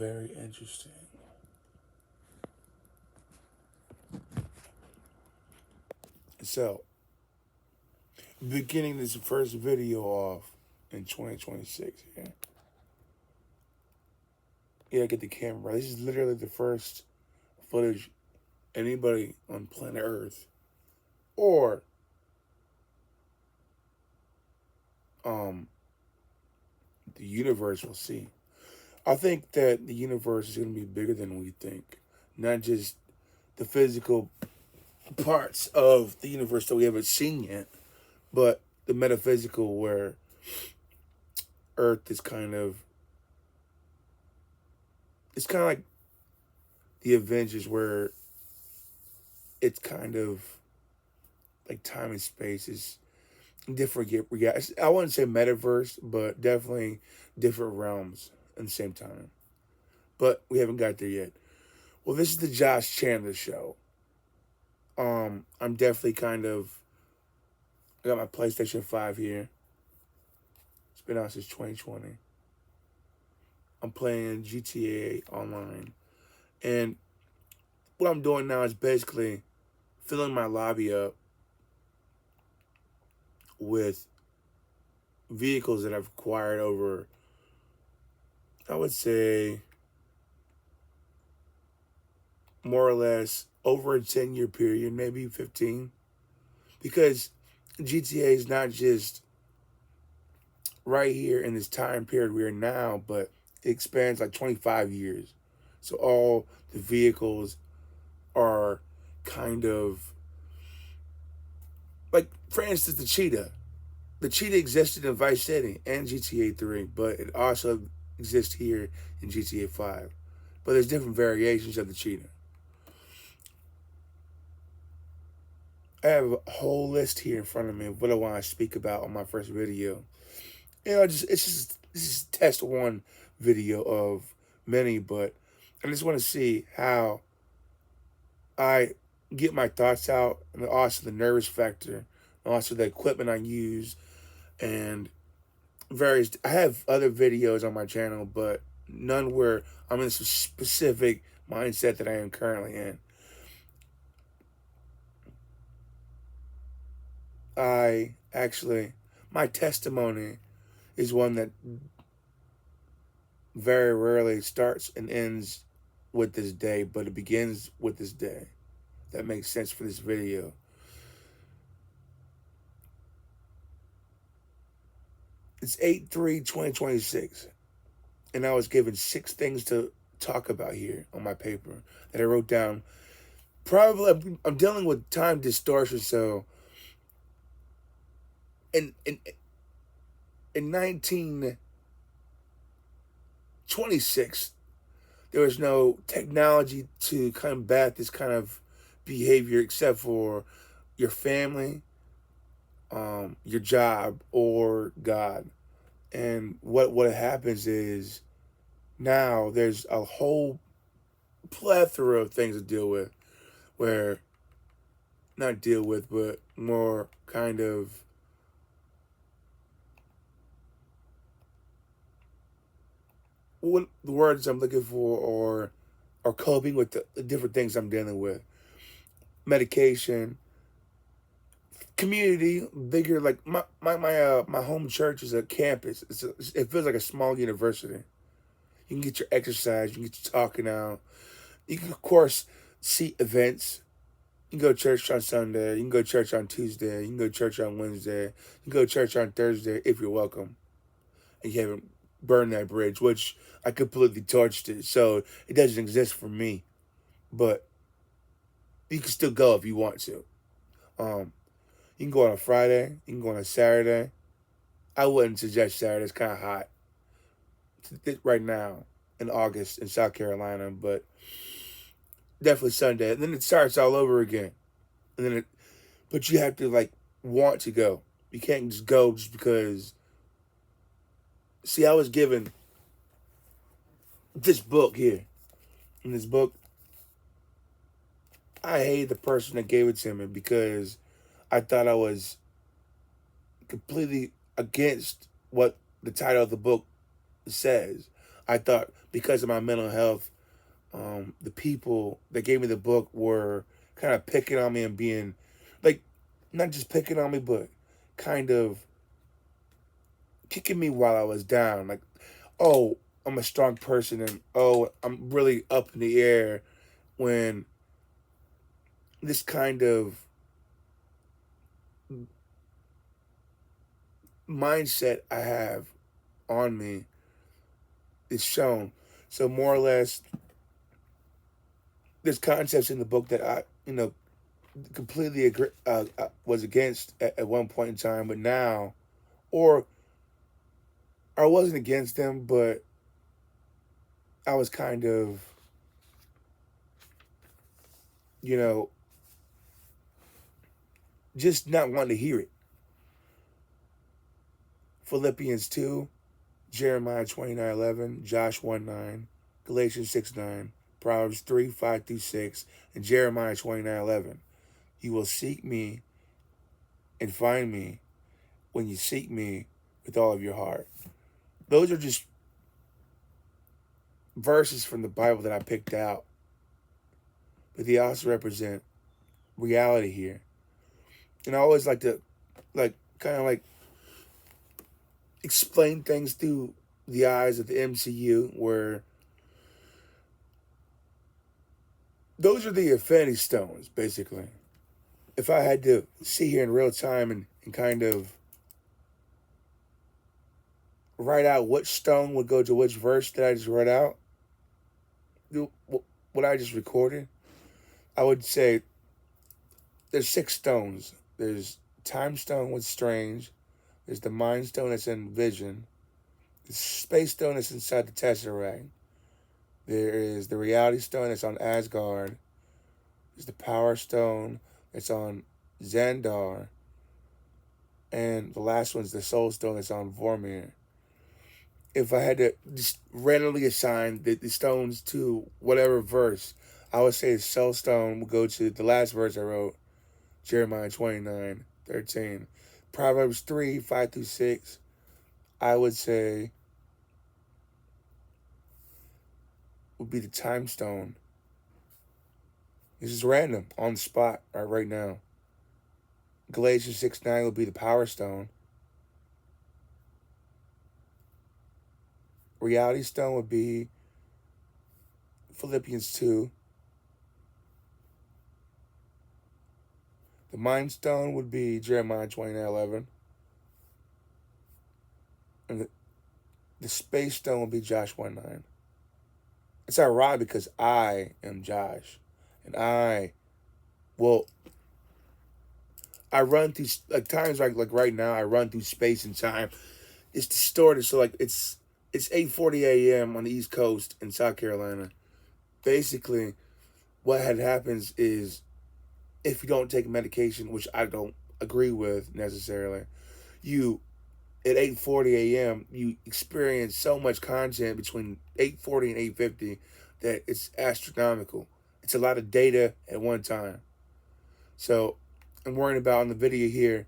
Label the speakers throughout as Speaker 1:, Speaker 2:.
Speaker 1: very interesting. So, beginning this first video off in 2026. Yeah, yeah. Get the camera. This is literally the first footage anybody on planet Earth or um the universe will see. I think that the universe is going to be bigger than we think, not just the physical parts of the universe that we haven't seen yet, but the metaphysical, where Earth is kind of, it's kind of like the Avengers, where it's kind of like time and space is different. I wouldn't say metaverse, but definitely different realms at the same time. But we haven't got there yet. Well, this is the Josh Chandler show. I'm definitely kind of, I got my PlayStation 5 here. It's been out since 2020. I'm playing GTA Online. And what I'm doing now is basically filling my lobby up with vehicles that I've acquired over, I would say, more or less over a 10-year period, maybe 15. Because GTA is not just right here in this time period we're in now, but it expands like 25 years. So all the vehicles are kind of like, for instance, the Cheetah. The Cheetah existed in Vice City and GTA 3, but it also exists here in GTA 5. But there's different variations of the Cheetah. I have a whole list here in front of me of what I want to speak about on my first video. This is test one video of many, but I just want to see how I get my thoughts out, and also the nervous factor, and also the equipment I use, and various. I have other videos on my channel, but none where I'm in a specific mindset that I am currently in. My testimony is one that very rarely starts and ends with this day, but it begins with this day. That makes sense for this video. It's 8/3/2026, and I was given 6 things to talk about here on my paper that I wrote down. Probably, I'm dealing with time distortion, so in 1926, there was no technology to combat this kind of behavior except for your family, your job, or God. And what happens is now there's a whole plethora of things to deal with, where not deal with, but more kind of what the words I'm looking for are coping with the different things I'm dealing with. Medication, community, bigger, like my home church is a campus. It feels like a small university. You can get your exercise, you can get your talking out. You can, of course, see events. You can go to church on Sunday, you can go to church on Tuesday, you can go to church on Wednesday, you can go to church on Thursday if you're welcome. And you haven't burned that bridge, which I completely torched it, so it doesn't exist for me. But you can still go if you want to. You can go on a Friday, you can go on a Saturday. I wouldn't suggest Saturday, it's kind of hot right now in August in South Carolina, but definitely Sunday. And then it starts all over again. But you have to like want to go. You can't just go just because. See, I was given this book here. In this book, I hate the person that gave it to me because I thought I was completely against what the title of the book says. I thought because of my mental health, the people that gave me the book were kind of picking on me and being like, not just picking on me, but kind of kicking me while I was down. Like, oh, I'm a strong person, and oh, I'm really up in the air, when this kind of mindset I have on me is shown. So more or less, there's concepts in the book that I, completely agree, was against at one point in time, but now, or I wasn't against them, but I was kind of, you know, just not wanting to hear it. Philippians 2, Jeremiah 29:11, Josh 1:9, Galatians 6:9, Proverbs 3:5-6, and Jeremiah 29:11. You will seek me and find me when you seek me with all of your heart. Those are just verses from the Bible that I picked out, but they also represent reality here. And I always like to, kind of explain things through the eyes of the MCU, where those are the Infinity Stones, basically. If I had to sit here in real time and kind of write out which stone would go to which verse that I just read out, what I just recorded, I would say there's 6 stones. There's Time Stone with Strange. There's the Mind Stone that's in Vision. The Space Stone that's inside the Tesseract. There is the Reality Stone that's on Asgard. There's the Power Stone that's on Xandar. And the last one's the Soul Stone that's on Vormir. If I had to just randomly assign the stones to whatever verse, I would say the Soul Stone would go to the last verse I wrote, Jeremiah 29:13. Proverbs 3:5-6, I would say, would be the Time Stone. This is random, on the spot, right now. Galatians 6:9 would be the Power Stone. Reality Stone would be Philippians 2. The Mind Stone would be Jeremiah 29:11. And the Space Stone would be Josh 1:9. It's ironic because I am Josh. And well, I run through, times like right now, I run through space and time. It's distorted, so it's 8:40 a.m. on the East Coast in South Carolina. Basically, what had happens is, if you don't take medication, which I don't agree with necessarily, you at 8:40 a.m. you experience so much content between 8:40 and 8:50 that it's astronomical. It's a lot of data at one time. So I'm worrying about on the video here,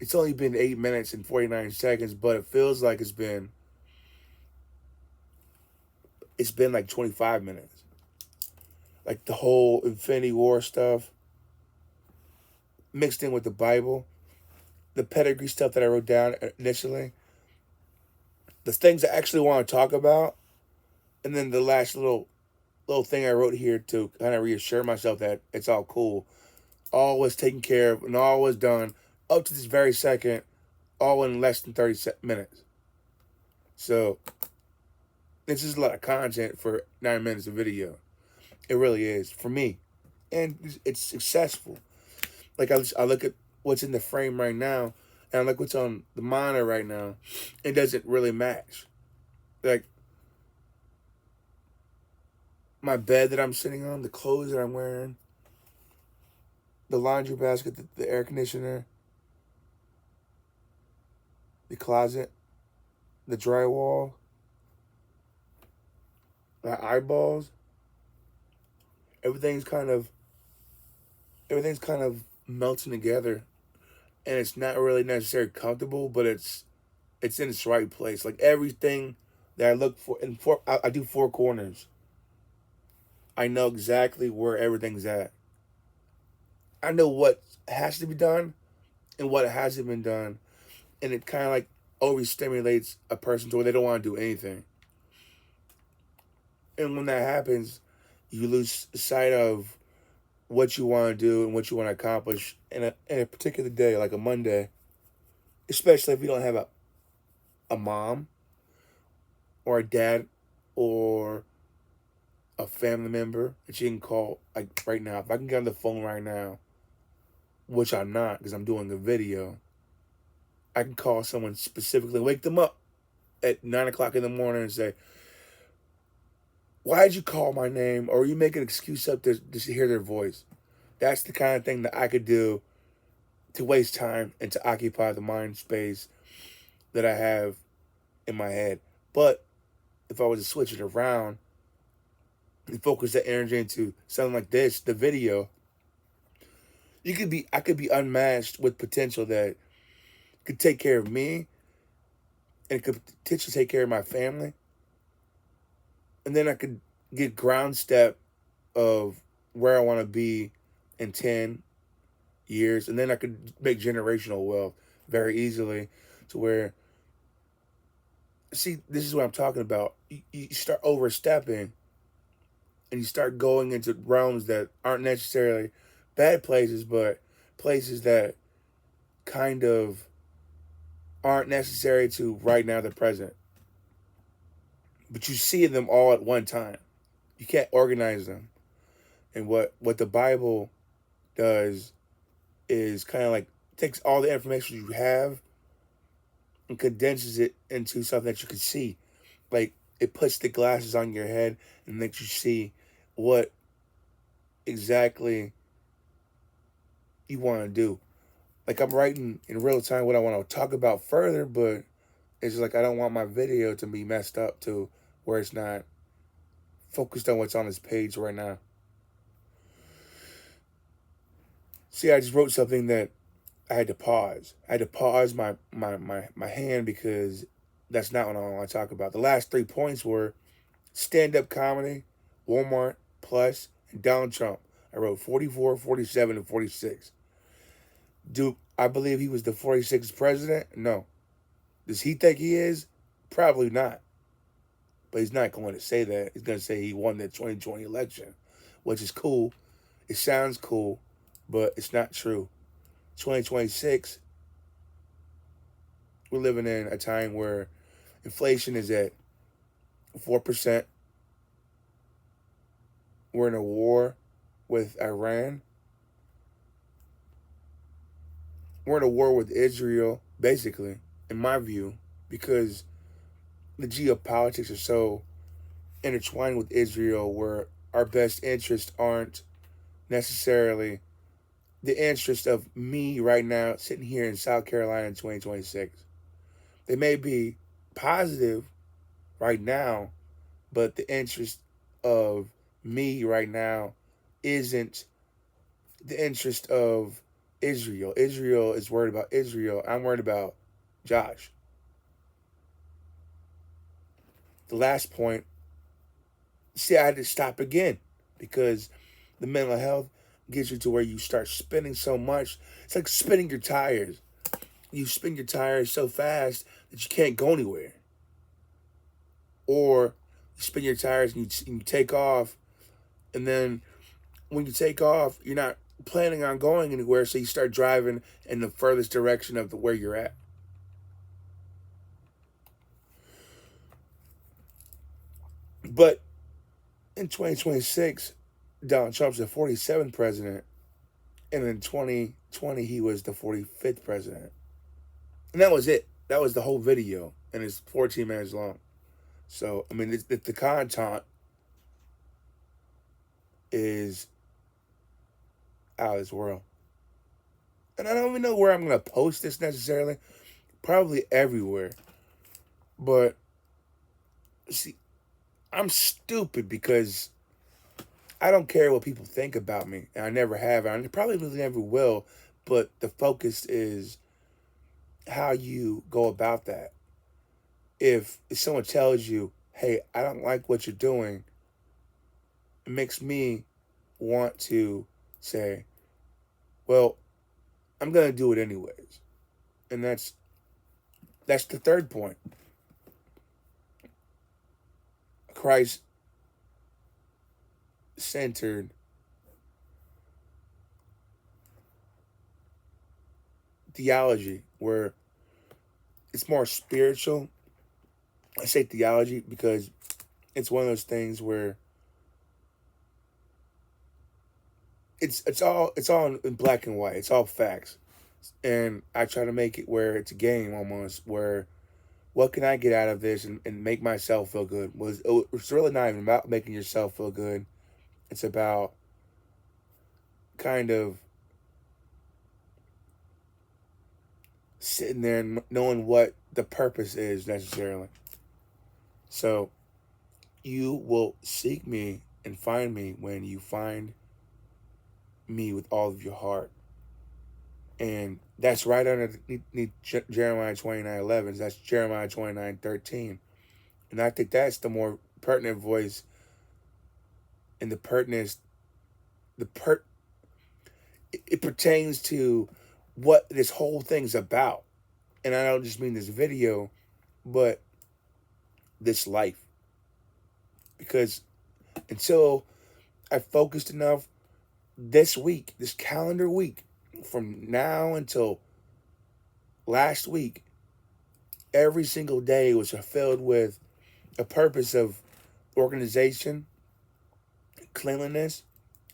Speaker 1: it's only been 8 minutes and 49 seconds, but it feels like it's been like 25 minutes. Like the whole Infinity War stuff mixed in with the Bible, the pedigree stuff that I wrote down initially, the things I actually want to talk about, and then the last little thing I wrote here to kind of reassure myself that it's all cool. All was taken care of and all was done up to this very second, all in less than 30 minutes. So this is a lot of content for 9 minutes of video. It really is, for me. And it's successful. Like, I look at what's in the frame right now, and I look what's on the monitor right now. It doesn't really match. Like, my bed that I'm sitting on, the clothes that I'm wearing, the laundry basket, the air conditioner, the closet, the drywall, my eyeballs, everything's kind of melting together, and it's not really necessarily comfortable, but it's in its right place. Like, everything that I look for. And I do four corners. I know exactly where everything's at. I know what has to be done and what hasn't been done, and it kind of like overstimulates a person to where they don't want to do anything. And when that happens, you lose sight of what you want to do and what you want to accomplish in a particular day, like a Monday, especially if you don't have a mom or a dad or a family member that you can call. Like right now, if I can get on the phone right now, which I'm not because I'm doing a video, I can call someone specifically, wake them up at 9 o'clock in the morning and say, why did you call my name? Or you make an excuse up to just hear their voice. That's the kind of thing that I could do to waste time and to occupy the mind space that I have in my head. But if I was to switch it around and focus that energy into something like this, the video, I could be unmatched with potential that could take care of me and could potentially take care of my family. And then I could get ground step of where I want to be in 10 years. And then I could make generational wealth very easily to where, see, this is what I'm talking about. You start overstepping and you start going into realms that aren't necessarily bad places, but places that kind of aren't necessary to right now, the present. But you see them all at one time. You can't organize them. And what the Bible does is kind of like takes all the information you have and condenses it into something that you can see. Like it puts the glasses on your head and makes you see what exactly you want to do. Like I'm writing in real time what I want to talk about further, but it's like I don't want my video to be messed up to where it's not focused on what's on this page right now. See, I just wrote something that I had to pause. I had to pause my hand because that's not what I want to talk about. The last 3 points were stand-up comedy, Walmart, Plus, and Donald Trump. I wrote 44, 47, and 46. Do I believe he was the 46th president? No. Does he think he is? Probably not. But he's not going to say that. He's going to say he won the 2020 election, which is cool. It sounds cool, but it's not true. 2026, we're living in a time where inflation is at 4%. We're in a war with Iran. We're in a war with Israel, basically, in my view, because the geopolitics are so intertwined with Israel where our best interests aren't necessarily the interest of me right now sitting here in South Carolina in 2026. They may be positive right now, but the interest of me right now isn't the interest of Israel. Israel is worried about Israel. I'm worried about Josh. The last point, see, I had to stop again because the mental health gets you to where you start spinning so much. It's like spinning your tires. You spin your tires so fast that you can't go anywhere. Or you spin your tires and you take off, and then when you take off, you're not planning on going anywhere, so you start driving in the furthest direction of where you're at. But in 2026, Donald Trump's the 47th president, and in 2020, he was the 45th president. And that was it. That was the whole video, and it's 14 minutes long. So, I mean, the content is out of this world. And I don't even know where I'm going to post this necessarily. Probably everywhere. But, see, I'm stupid because I don't care what people think about me. And I never have. And I probably really never will. But the focus is how you go about that. if someone tells you, hey, I don't like what you're doing, it makes me want to say, well, I'm gonna do it anyways. And that's the third point. Christ centered theology, where it's more spiritual. I say theology because it's one of those things where it's all in black and white. It's all facts, and I try to make it where it's a game almost. Where what can I get out of this and make myself feel good? It's really not even about making yourself feel good. It's about kind of sitting there and knowing what the purpose is necessarily. So you will seek me and find me when you find me with all of your heart. And that's right underneath Jeremiah 29:11. That's Jeremiah 29:13. And I think that's the more pertinent voice and the pertinence, the per it pertains to what this whole thing's about. And I don't just mean this video, but this life. Because until I focused enough this week, this calendar week, from now until last week, every single day was filled with a purpose of organization, cleanliness,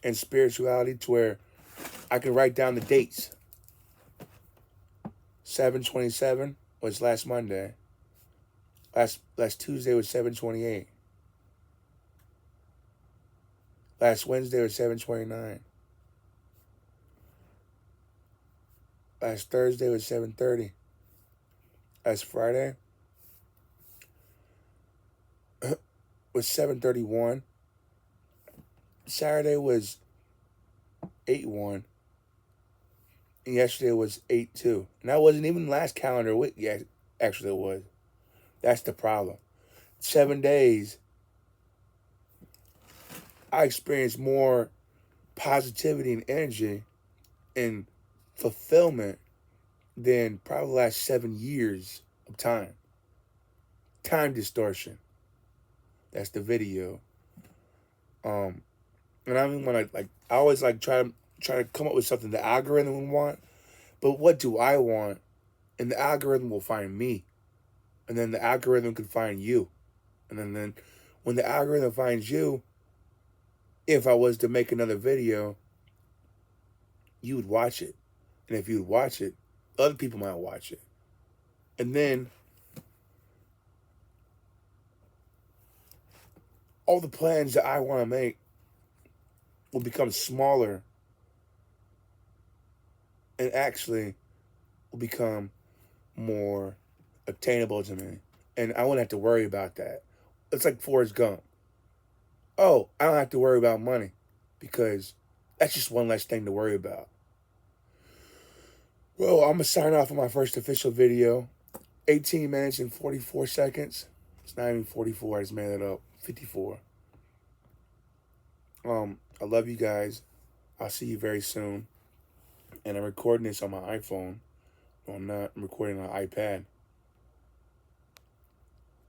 Speaker 1: and spirituality, to where I can write down the dates. 7/27 was last Monday. Last Tuesday was 7/28. Last Wednesday was 7/29. Last Thursday was 7/30. Last Friday was 7/31. Saturday was 8/1. And yesterday was 8/2. And that wasn't even last calendar week. Yeah, actually it was. That's the problem. 7 days, I experienced more positivity and energy and fulfillment than probably the last 7 years of time. Time distortion. That's the video. And I mean, when I always try to come up with something the algorithm would want, but what do I want? And the algorithm will find me, and then the algorithm can find you, and then when the algorithm finds you, if I was to make another video, you would watch it, and if you would watch it, other people might watch it, and then all the plans that I want to make will become smaller and actually will become more attainable to me. And I won't have to worry about that. It's like Forrest Gump. Oh, I don't have to worry about money because that's just one less thing to worry about. Well, I'm going to sign off on my first official video. 18 minutes and 44 seconds. It's not even 44. I just made it up. 54. I love you guys. I'll see you very soon. And I'm recording this on my iPhone. No, I'm not. I'm recording on an iPad.